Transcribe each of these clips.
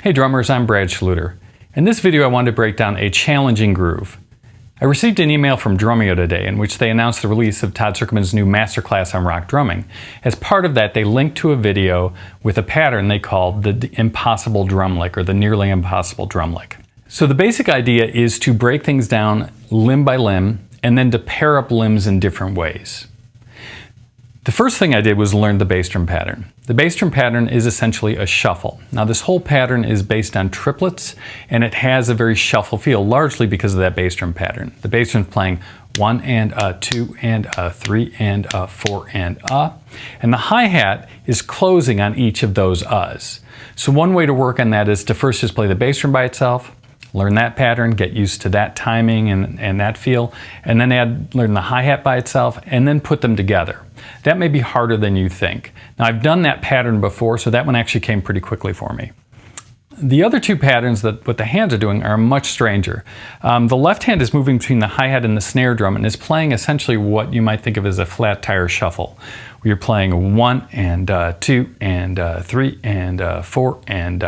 Hey drummers, I'm Brad Schlueter. In this video I wanted to break down a challenging groove. I received an email from Drumeo today in which they announced the release of Todd Sucherman's new masterclass on rock drumming. As part of that, they linked to a video with a pattern they called the impossible drum lick, or the nearly impossible drum lick. So the basic idea is to break things down limb by limb and then to pair up limbs in different ways. The first thing I did was learn the bass drum pattern. The bass drum pattern is essentially a shuffle. Now this whole pattern is based on triplets and it has a very shuffle feel, largely because of that bass drum pattern. The bass drum's playing 1 and a, 2 and a, 3 and a, 4 and a. And the hi-hat is closing on each of those uhs. So one way to work on that is to first just play the bass drum by itself, learn that pattern, get used to that timing and that feel, and then learn the hi-hat by itself, and then put them together. That may be harder than you think. Now I've done that pattern before, so that one actually came pretty quickly for me. The other two patterns that what the hands are doing are much stranger. The left hand is moving between the hi-hat and the snare drum and is playing essentially what you might think of as a flat tire shuffle, where you're playing 1 and 2 and 3 and 4 and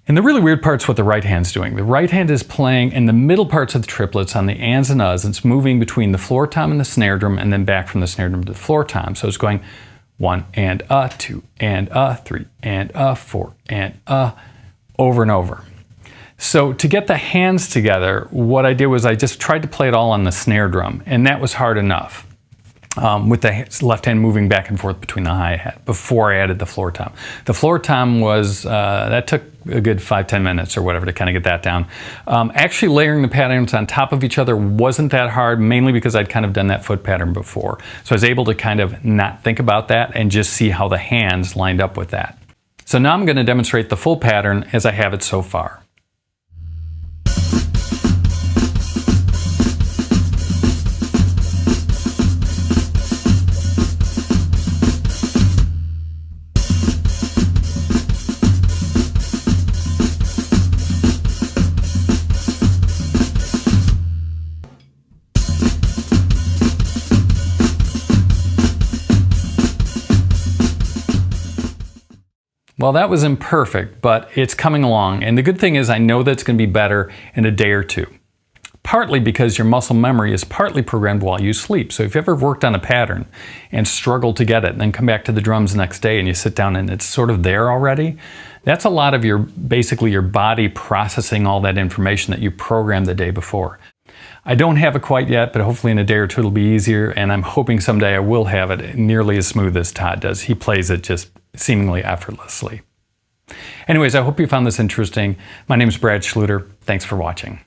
And the really weird part's what the right hand's doing. The right hand is playing in the middle parts of the triplets on the ands and uhs. It's moving between the floor tom and the snare drum and then back from the snare drum to the floor tom. So it's going 1 and 2 and 3 and 4 and over and over. So to get the hands together, what I did was I just tried to play it all on the snare drum, and that was hard enough. With the left hand moving back and forth between the hi-hat before I added the floor tom. The floor tom was, that took a good 5-10 minutes or whatever to kind of get that down. Actually layering the patterns on top of each other wasn't that hard, mainly because I'd kind of done that foot pattern before. So I was able to kind of not think about that and just see how the hands lined up with that. So now I'm going to demonstrate the full pattern as I have it so far. Well, that was imperfect, but it's coming along. And the good thing is I know that it's going to be better in a day or two. Partly because your muscle memory is partly programmed while you sleep. So if you ever worked on a pattern and struggled to get it and then come back to the drums the next day and you sit down and it's sort of there already, that's a lot of basically your body processing all that information that you programmed the day before. I don't have it quite yet, but hopefully in a day or two it'll be easier, and I'm hoping someday I will have it nearly as smooth as Todd does. He plays it just seemingly effortlessly. Anyways, I hope you found this interesting. My name is Brad Schlueter. Thanks for watching.